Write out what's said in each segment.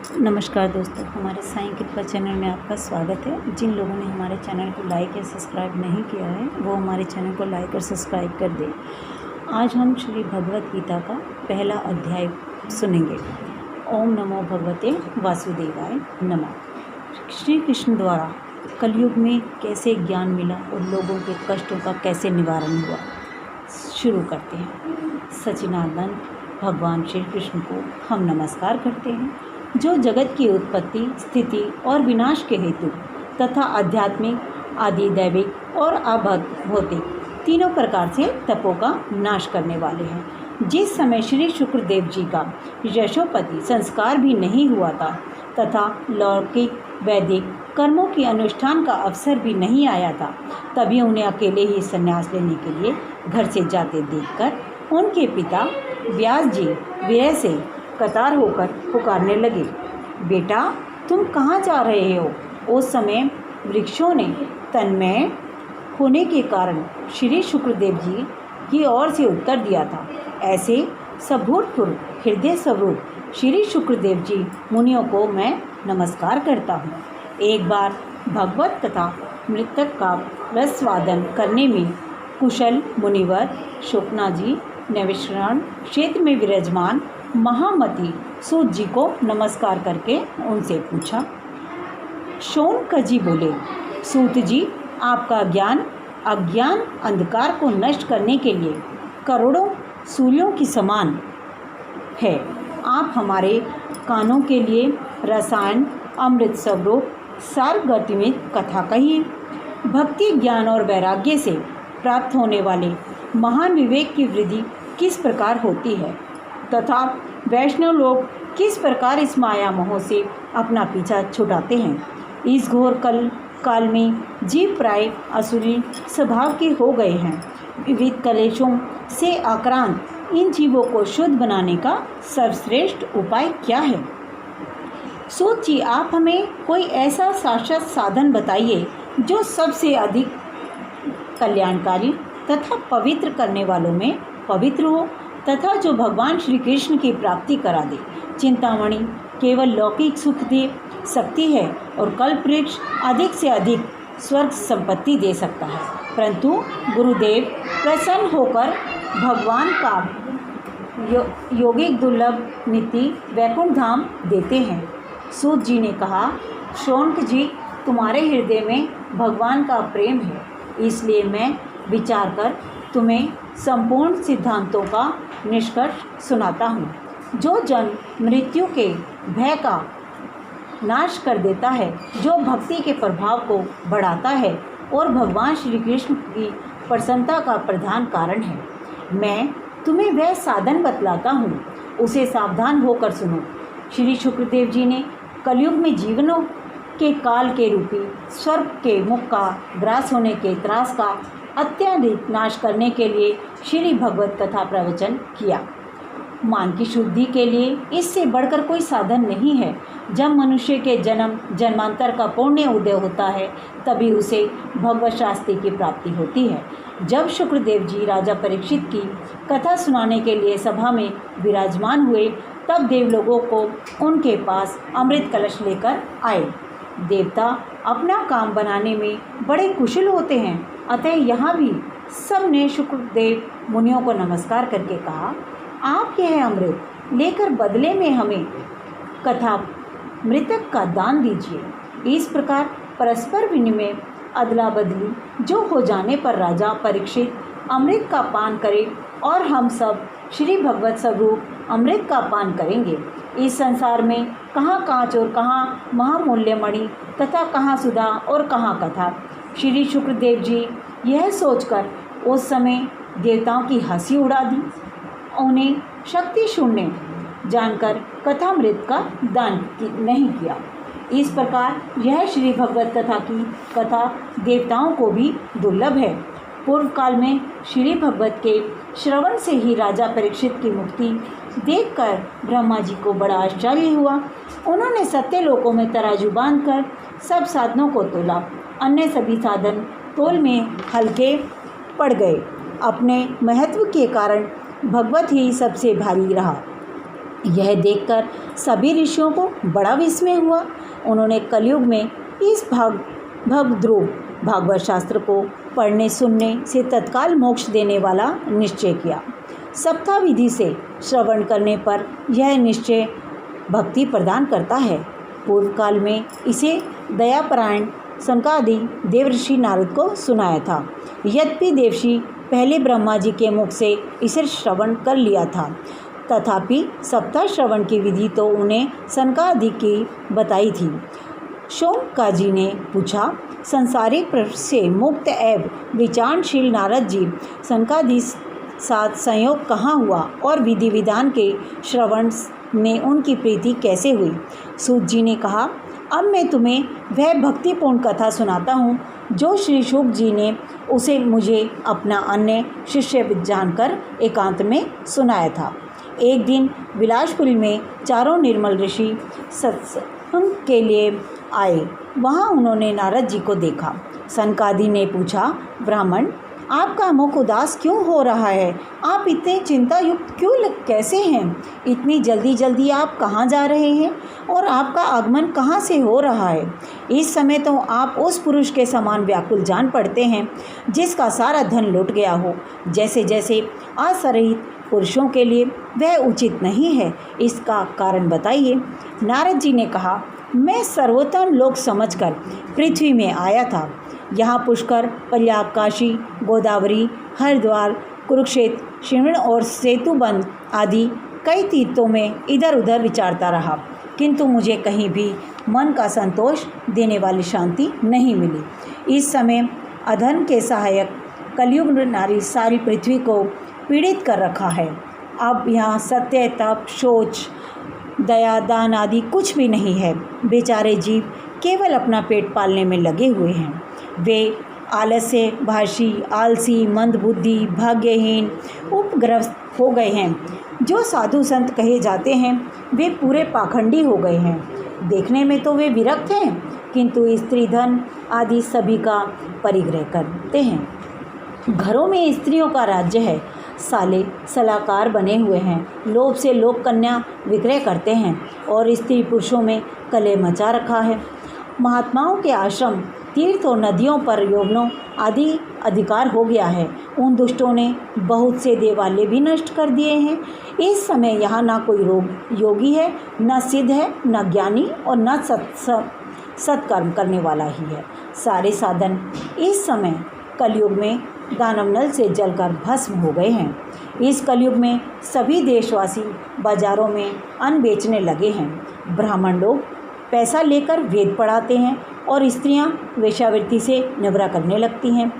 नमस्कार दोस्तों, हमारे साईं कृपा चैनल में आपका स्वागत है। जिन लोगों ने हमारे चैनल को लाइक या सब्सक्राइब नहीं किया है वो हमारे चैनल को लाइक और सब्सक्राइब कर दें। आज हम श्री भगवत गीता का पहला अध्याय सुनेंगे। ओम नमो भगवते वासुदेवाय नमः। श्री कृष्ण द्वारा कलयुग में कैसे ज्ञान मिला और लोगों के कष्टों का कैसे निवारण हुआ, शुरू करते हैं। सच्चिदानंद भगवान श्री कृष्ण को हम नमस्कार करते हैं, जो जगत की उत्पत्ति, स्थिति और विनाश के हेतु तथा आध्यात्मिक, आदि दैविक और भौतिक तीनों प्रकार से तपों का नाश करने वाले हैं। जिस समय श्री शुक्रदेव जी का यशोपति संस्कार भी नहीं हुआ था तथा लौकिक वैदिक कर्मों की अनुष्ठान का अवसर भी नहीं आया था, तभी उन्हें अकेले ही संन्यास लेने के लिए घर से जाते देखकर उनके पिता व्यास जी विरह से कतार होकर पुकारने लगे, बेटा तुम कहाँ जा रहे हो। उस समय वृक्षों ने तन्मय होने के कारण श्री शुक्रदेव जी की ओर से उत्तर दिया था। ऐसे सभूतपूर्व हृदय स्वरूप श्री शुक्रदेव जी मुनियों को मैं नमस्कार करता हूँ। एक बार भगवत तथा मृतक का रसवादन करने में कुशल मुनिवर शुकना जी नैमिषारण्य क्षेत्र में विराजमान महामती सूत जी को नमस्कार करके उनसे पूछा। शौनक जी बोले, सूत जी आपका ज्ञान अज्ञान अंधकार को नष्ट करने के लिए करोड़ों सूर्यों की समान है। आप हमारे कानों के लिए रसायन अमृत स्वरूप सारगर्भित कथा कहिए। भक्ति ज्ञान और वैराग्य से प्राप्त होने वाले महान विवेक की वृद्धि किस प्रकार होती है तथा वैष्णव लोग किस प्रकार इस माया मोह से अपना पीछा छुड़ाते हैं। इस घोर काल में जीव प्राय असुरी स्वभाव के हो गए हैं। विविध कलेशों से आक्रांत इन जीवों को शुद्ध बनाने का सर्वश्रेष्ठ उपाय क्या है। सूत जी आप हमें कोई ऐसा शाश्वत साधन बताइए जो सबसे अधिक कल्याणकारी तथा पवित्र करने वालों में पवित्र हो तथा जो भगवान श्री कृष्ण की प्राप्ति करा दे। चिंतामणि केवल लौकिक सुख दे सकती है और कल्पवृक्ष अधिक से अधिक स्वर्ग संपत्ति दे सकता है, परंतु गुरुदेव प्रसन्न होकर भगवान का योगिक दुर्लभ नीति वैकुंठ धाम देते हैं। सूत जी ने कहा, शौनक जी तुम्हारे हृदय में भगवान का प्रेम है, इसलिए मैं विचार कर तुम्हें संपूर्ण सिद्धांतों का निष्कर्ष सुनाता हूँ। जो जन मृत्यु के भय का नाश कर देता है, जो भक्ति के प्रभाव को बढ़ाता है और भगवान श्री कृष्ण की प्रसन्नता का प्रधान कारण है, मैं तुम्हें वह साधन बतलाता हूँ, उसे सावधान होकर सुनो। श्री शुक्रदेव जी ने कलयुग में जीवनों के काल के रूपी सर्प के मुख का ग्रास होने के त्रास का अत्यधिक नाश करने के लिए श्री भगवत कथा प्रवचन किया। मान की शुद्धि के लिए इससे बढ़कर कोई साधन नहीं है। जब मनुष्य के जन्म जन्मांतर का पुण्य उदय होता है, तभी उसे भगवत शास्त्री की प्राप्ति होती है। जब शुक्रदेव जी राजा परीक्षित की कथा सुनाने के लिए सभा में विराजमान हुए, तब देवलोगों को उनके पास अमृत कलश लेकर आए। देवता अपना काम बनाने में बड़े कुशल होते हैं, अतः यहाँ भी सब ने शुक्रदेव मुनियों को नमस्कार करके कहा, आप यह अमृत लेकर बदले में हमें कथा मृतक का दान दीजिए। इस प्रकार परस्पर विनिमय अदला बदली जो हो जाने पर राजा परीक्षित अमृत का पान करे और हम सब श्री भगवत स्वरूप अमृत का पान करेंगे। इस संसार में कहाँ कांच और कहाँ महामूल्य मणि तथा कहाँ सुधा और कहाँ कथा। श्री शुक्रदेव जी यह सोचकर उस समय देवताओं की हंसी उड़ा दी। उन्हें शक्ति शून्य जानकर कथामृत का दान नहीं किया। इस प्रकार यह श्री भगवत कथा की कथा देवताओं को भी दुर्लभ है। पूर्व काल में श्री भगवत के श्रवण से ही राजा परीक्षित की मुक्ति देखकर ब्रह्मा जी को बड़ा आश्चर्य हुआ। उन्होंने सत्यलोकों में तराजू बांधकर सब साधनों को तोला। अन्य सभी साधन तोल में हल्के पड़ गए। अपने महत्व के कारण भगवत ही सबसे भारी रहा। यह देखकर सभी ऋषियों को बड़ा विस्मय हुआ। उन्होंने कलयुग में इस भगद्रुव भागवत शास्त्र को पढ़ने सुनने से तत्काल मोक्ष देने वाला निश्चय किया। सप्ताह विधि से श्रवण करने पर यह निश्चय भक्ति प्रदान करता है। पूर्व काल में इसे दयापरायण सनकादि देवर्षि नारद को सुनाया था। यद्यपि देवर्षि पहले ब्रह्मा जी के मुख से इसे श्रवण कर लिया था, तथापि सप्ताह श्रवण की विधि तो उन्हें सनकादि की बताई थी। शौनकाजी ने पूछा, संसारिक प्रश्न से मुक्त एवं विचारशील नारद जी, सनकादि साथ संयोग कहाँ हुआ और विधि विधान के श्रवण में उनकी प्रीति कैसे हुई? सूत जी ने कहा, अब मैं तुम्हें वह भक्तिपूर्ण कथा सुनाता हूँ जो श्री शुक जी ने उसे मुझे अपना अन्य शिष्य जानकर एकांत में सुनाया था। एक दिन विलासपुरी में चारों निर्मल ऋषि सत्संग के लिए आए। वहाँ उन्होंने नारद जी को देखा। सनकादि ने पूछा, ब्राह्मण, आपका मुख उदास क्यों हो रहा है? आप इतने चिंता युक्त क्यों कैसे हैं? इतनी जल्दी जल्दी आप कहाँ जा रहे हैं और आपका आगमन कहाँ से हो रहा है? इस समय तो आप उस पुरुष के समान व्याकुल जान पड़ते हैं जिसका सारा धन लुट गया हो। जैसे जैसे असरहित पुरुषों के लिए वह उचित नहीं है, इसका कारण बताइए। नारद जी ने कहा, मैं सर्वोत्तम लोक समझकर पृथ्वी में आया था। यहाँ पुष्कर, प्रयाग, काशी, गोदावरी, हरिद्वार, कुरुक्षेत्र, श्रवण और सेतुबंध आदि कई तीर्थों में इधर उधर विचारता रहा, किंतु मुझे कहीं भी मन का संतोष देने वाली शांति नहीं मिली। इस समय अधन के सहायक कलयुग नारी सारी पृथ्वी को पीड़ित कर रखा है। अब यहाँ सत्य, तप, शौच, दया, दान आदि कुछ भी नहीं है। बेचारे जीव केवल अपना पेट पालने में लगे हुए हैं। वे आलस्य भाषी, आलसी, मंदबुद्धि, भाग्यहीन, उपग्रस्त हो गए हैं। जो साधु संत कहे जाते हैं वे पूरे पाखंडी हो गए हैं। देखने में तो वे विरक्त हैं, किंतु स्त्री धन आदि सभी का परिग्रह करते हैं। घरों में स्त्रियों का राज्य है। साले सलाहकार बने हुए हैं। लोभ से लोक कन्या विक्रय करते हैं और स्त्री पुरुषों में कलह मचा रखा है। महात्माओं के आश्रम, तीर्थ और नदियों पर यौवनों आदि अधिकार हो गया है। उन दुष्टों ने बहुत से देवालय भी नष्ट कर दिए हैं। इस समय यहाँ ना कोई योगी है, न सिद्ध है, न ज्ञानी और न सत्कर्म करने वाला ही है। सारे साधन इस समय कलयुग में दानव नल से जलकर भस्म हो गए हैं। इस कलयुग में सभी देशवासी बाजारों में अन्न बेचने लगे हैं। ब्राह्मण लोग पैसा लेकर वेद पढ़ाते हैं और स्त्रियां वेश्यावृत्ति से निवृत्त करने लगती हैं।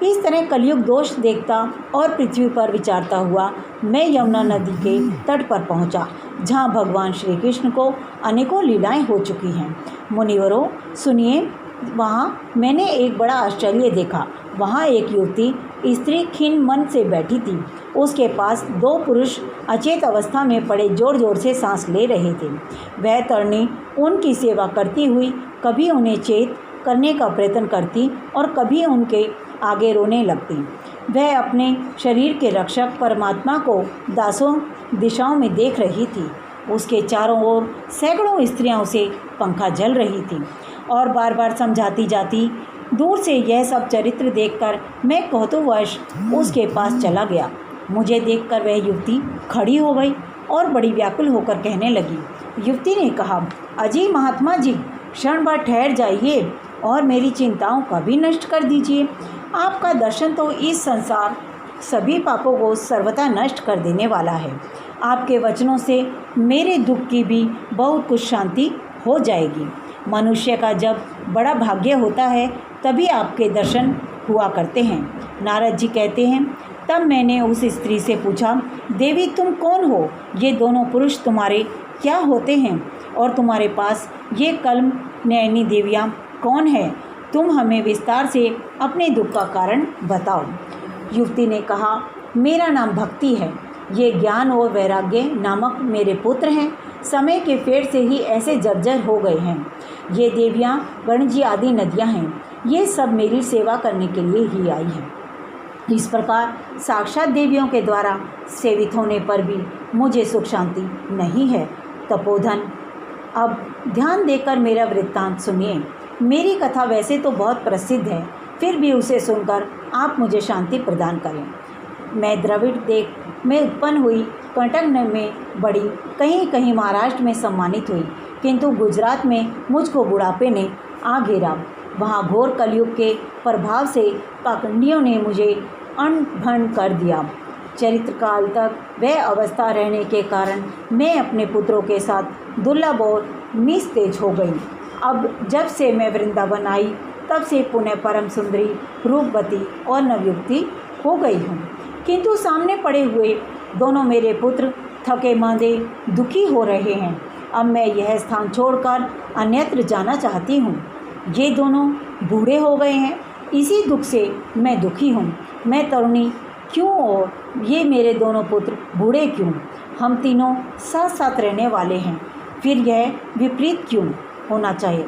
इस तरह कलयुग दोष देखता और पृथ्वी पर विचारता हुआ मैं यमुना नदी के तट पर पहुंचा, जहां भगवान श्री कृष्ण को अनेकों लीलाएं हो चुकी हैं। मुनिवरों सुनिए, वहाँ मैंने एक बड़ा आश्चर्य देखा। वहाँ एक युवती स्त्री खिन्न मन से बैठी थी। उसके पास दो पुरुष अचेत अवस्था में पड़े जोर जोर से सांस ले रहे थे। वह तरणी उनकी सेवा करती हुई कभी उन्हें चेत करने का प्रयत्न करती और कभी उनके आगे रोने लगती। वह अपने शरीर के रक्षक परमात्मा को दासों दिशाओं में देख रही थी। उसके चारों ओर सैकड़ों स्त्रियां उसे पंखा जल रही थीं और बार बार समझाती जाती। दूर से यह सब चरित्र देखकर मैं कौतूहलवश उसके पास चला गया। मुझे देखकर वह युवती खड़ी हो गई और बड़ी व्याकुल होकर कहने लगी। युवती ने कहा, अजी महात्मा जी, क्षण भर ठहर जाइए और मेरी चिंताओं का भी नष्ट कर दीजिए। आपका दर्शन तो इस संसार सभी पापों को सर्वथा नष्ट कर देने वाला है। आपके वचनों से मेरे दुख की भी बहुत कुछ शांति हो जाएगी। मनुष्य का जब बड़ा भाग्य होता है तभी आपके दर्शन हुआ करते हैं। नारद जी कहते हैं, तब मैंने उस स्त्री से पूछा, देवी तुम कौन हो? ये दोनों पुरुष तुम्हारे क्या होते हैं और तुम्हारे पास ये कल्म नयनी देवियाँ कौन है? तुम हमें विस्तार से अपने दुख का कारण बताओ। युवती ने कहा, मेरा नाम भक्ति है। ये ज्ञान और वैराग्य नामक मेरे पुत्र हैं। समय के फेर से ही ऐसे जर्जर हो गए हैं। ये देवियाँ गणजी आदि नदियाँ हैं। ये सब मेरी सेवा करने के लिए ही आई हैं। इस प्रकार साक्षात देवियों के द्वारा सेवित होने पर भी मुझे सुख शांति नहीं है। तपोधन, अब ध्यान देकर मेरा वृत्तांत सुनिए। मेरी कथा वैसे तो बहुत प्रसिद्ध है, फिर भी उसे सुनकर आप मुझे शांति प्रदान करें। मैं द्रविड़ देश में उत्पन्न हुई, कटक में बड़ी, कहीं कहीं महाराष्ट्र में सम्मानित हुई, किंतु गुजरात में मुझको बुढ़ापे ने आ घेरा। वहाँ घोर कलयुग के प्रभाव से पाखंडियों ने मुझे अनभन कर दिया। चरित्रकाल तक वह अवस्था रहने के कारण मैं अपने पुत्रों के साथ दुर्लभ और निस्तेज हो गई। अब जब से मैं वृंदावन आई, तब से पुनः परम सुंदरी, रूपवती और नवयुक्ति हो गई हूँ। किंतु सामने पड़े हुए दोनों मेरे पुत्र थके मांदे दुखी हो रहे हैं। अब मैं यह स्थान छोड़कर अन्यत्र जाना चाहती हूँ। ये दोनों बूढ़े हो गए हैं, इसी दुख से मैं दुखी हूँ। मैं तरुणी क्यों और ये मेरे दोनों पुत्र बूढ़े क्यों? हम तीनों साथ साथ रहने वाले हैं, फिर यह विपरीत क्यों होना चाहिए?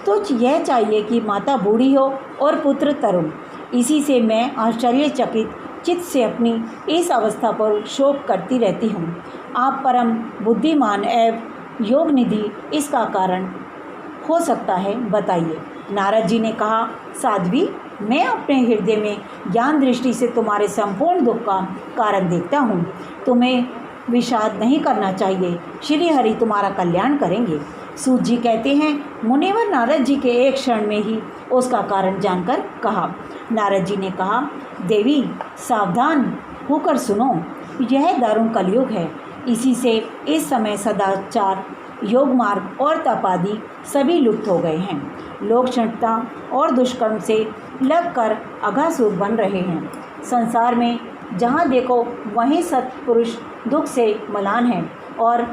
तो यह चाहिए कि माता बूढ़ी हो और पुत्र तरुण। इसी से मैं आश्चर्यचकित चित्त से अपनी इस अवस्था पर शोक करती रहती हूँ। आप परम बुद्धिमान एवं योग निधि, इसका कारण हो सकता है, बताइए। नारद जी ने कहा, साध्वी, मैं अपने हृदय में ज्ञान दृष्टि से तुम्हारे संपूर्ण दुख का कारण देखता हूँ। तुम्हें विषाद नहीं करना चाहिए, श्री हरि तुम्हारा कल्याण करेंगे। सूत जी कहते हैं, मुनिवर नारद जी के एक क्षण में ही उसका कारण जानकर कहा। नारद जी ने कहा, देवी सावधान होकर सुनो, यह दारुण कलयुग है। इसी से इस समय सदाचार, योग मार्ग और तप आदि सभी लुप्त हो गए हैं। लोग क्षणता और दुष्कर्म से लगकर अघासुर बन रहे हैं। संसार में जहाँ देखो वहीं सत्पुरुष दुख से मलान हैं और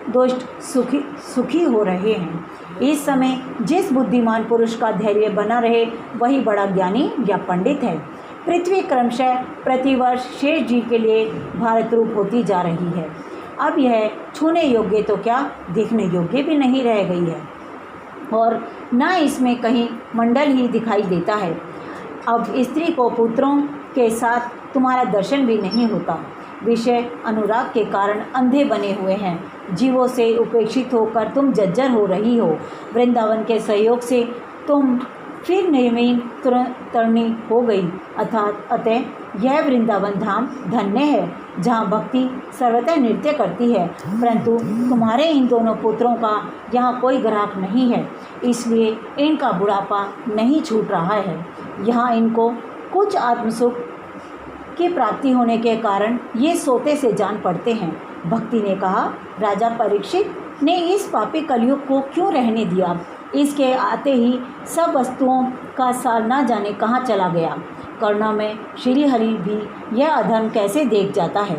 दुष्ट सुखी हो रहे हैं। इस समय जिस बुद्धिमान पुरुष का धैर्य बना रहे, वही बड़ा ज्ञानी या पंडित है। पृथ्वी क्रमशः प्रतिवर्ष शेष जी के लिए भारत रूप होती जा रही है। अब यह छूने योग्य तो क्या, देखने योग्य भी नहीं रह गई है, और न इसमें कहीं मंडल ही दिखाई देता है। अब स्त्री को पुत्रों के साथ तुम्हारा दर्शन भी नहीं होता। विषय अनुराग के कारण अंधे बने हुए हैं। जीवों से उपेक्षित होकर तुम जर्जर हो रही हो। वृंदावन के सहयोग से तुम फिर नवीन तरुणी हो गई। अतः यह वृंदावन धाम धन्य है, जहाँ भक्ति सर्वथा नृत्य करती है। परंतु तुम्हारे इन दोनों पुत्रों का यहाँ कोई ग्राहक नहीं है, इसलिए इनका बुढ़ापा नहीं छूट रहा है। यहाँ इनको कुछ आत्मसुख की प्राप्ति होने के कारण ये सोते से जान पड़ते हैं। भक्ति ने कहा, राजा परीक्षित ने इस पापी कलयुग को क्यों रहने दिया? इसके आते ही सब वस्तुओं का सार न जाने कहाँ चला गया। करुणा में श्री हरि भी यह अधर्म कैसे देख जाता है?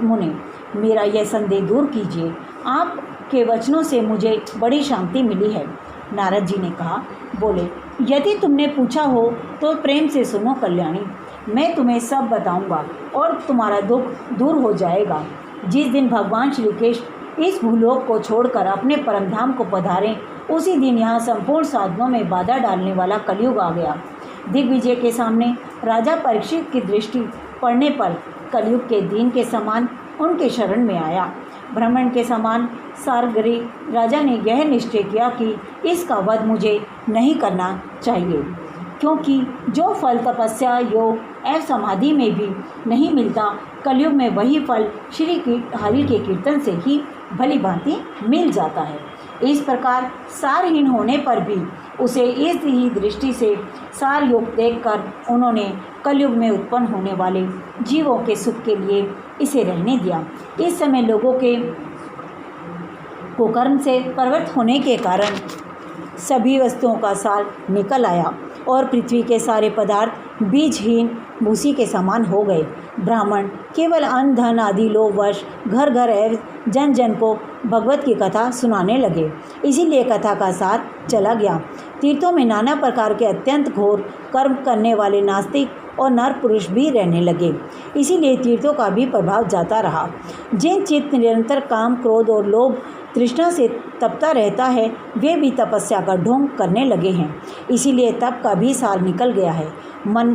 मुने, मेरा यह संदेह दूर कीजिए। आपके वचनों से मुझे बड़ी शांति मिली है। नारद जी ने कहा, बोले, यदि तुमने पूछा हो तो प्रेम से सुनो कल्याणी। मैं तुम्हें सब बताऊंगा और तुम्हारा दुख दूर हो जाएगा। जिस दिन भगवान श्री कृष्ण इस भूलोक को छोड़कर अपने परमधाम को पधारें, उसी दिन यहाँ संपूर्ण साधनों में बाधा डालने वाला कलयुग आ गया। दिग्विजय के सामने राजा परीक्षित की दृष्टि पड़ने पर कलयुग के दीन के समान उनके शरण में आया। ब्राह्मण के समान सारगरी राजा ने यह निश्चय किया कि इसका वध मुझे नहीं करना चाहिए, क्योंकि जो फल तपस्या, योग एवं समाधि में भी नहीं मिलता, कलयुग में वही फल श्री हरि के कीर्तन से ही भली भांति मिल जाता है। इस प्रकार सारहीन होने पर भी उसे इस ही दृष्टि से सार योग देखकर उन्होंने कलयुग में उत्पन्न होने वाले जीवों के सुख के लिए इसे रहने दिया। इस समय लोगों के कुकर्म से प्रवृत्त होने के कारण सभी वस्तुओं का सार निकल आया और पृथ्वी के सारे पदार्थ बीजहीन भूसी के समान हो गए। ब्राह्मण केवल अन्न धन आदि लोभ वश घर घर एवं जन जन को भगवत की कथा सुनाने लगे। इसीलिए कथा का सार चला गया। तीर्थों में नाना प्रकार के अत्यंत घोर कर्म करने वाले नास्तिक और नर पुरुष भी रहने लगे। इसीलिए तीर्थों का भी प्रभाव जाता रहा। जिन चित्त निरंतर काम, क्रोध और लोभ तृष्णा से तपता रहता है, वे भी तपस्या का ढोंग करने लगे हैं। इसीलिए तप का भी साल निकल गया है। मन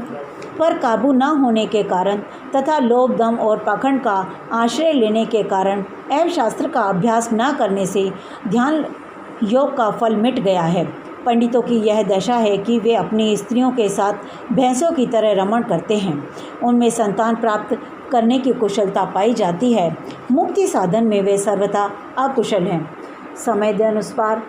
पर काबू न होने के कारण तथा लोभ, दम और पाखंड का आश्रय लेने के कारण एवं शास्त्र का अभ्यास न करने से ध्यान योग का फल मिट गया है। पंडितों की यह दशा है कि वे अपनी स्त्रियों के साथ भैंसों की तरह रमण करते हैं। उनमें संतान प्राप्त करने की कुशलता पाई जाती है। मुक्ति साधन में वे सर्वथा अकुशल हैं। समय के अनुसार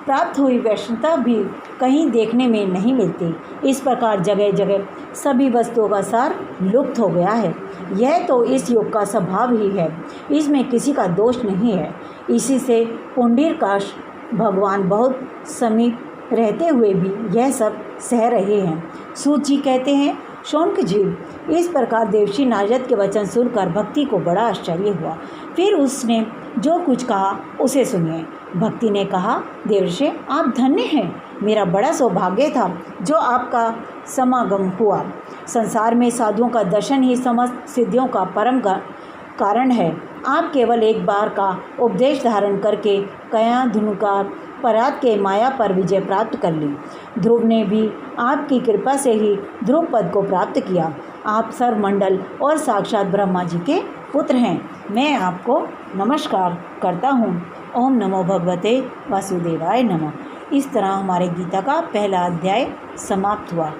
प्राप्त हुई वैष्णवता भी कहीं देखने में नहीं मिलती। इस प्रकार जगह जगह सभी वस्तुओं का सार लुप्त हो गया है। यह तो इस युग का स्वभाव ही है, इसमें किसी का दोष नहीं है। इसी से पुंडरीकाक्ष भगवान बहुत समीप रहते हुए भी यह सब सह रहे हैं। सूत जी कहते हैं, शौनक जी, इस प्रकार देवर्षि नारद के वचन सुनकर भक्ति को बड़ा आश्चर्य हुआ। फिर उसने जो कुछ कहा उसे सुनिए। भक्ति ने कहा, देवर्षि, आप धन्य हैं। मेरा बड़ा सौभाग्य था जो आपका समागम हुआ। संसार में साधुओं का दर्शन ही समस्त सिद्धियों का परम कारण है। आप केवल एक बार का उपदेश धारण करके कया धनुकार परात के माया पर विजय प्राप्त कर ली। ध्रुव ने भी आपकी कृपा से ही ध्रुव पद को प्राप्त किया। आप सर्वमंडल और साक्षात ब्रह्मा जी के पुत्र हैं। मैं आपको नमस्कार करता हूँ। ओम नमो भगवते वासुदेवाय नमः। इस तरह हमारे गीता का पहला अध्याय समाप्त हुआ।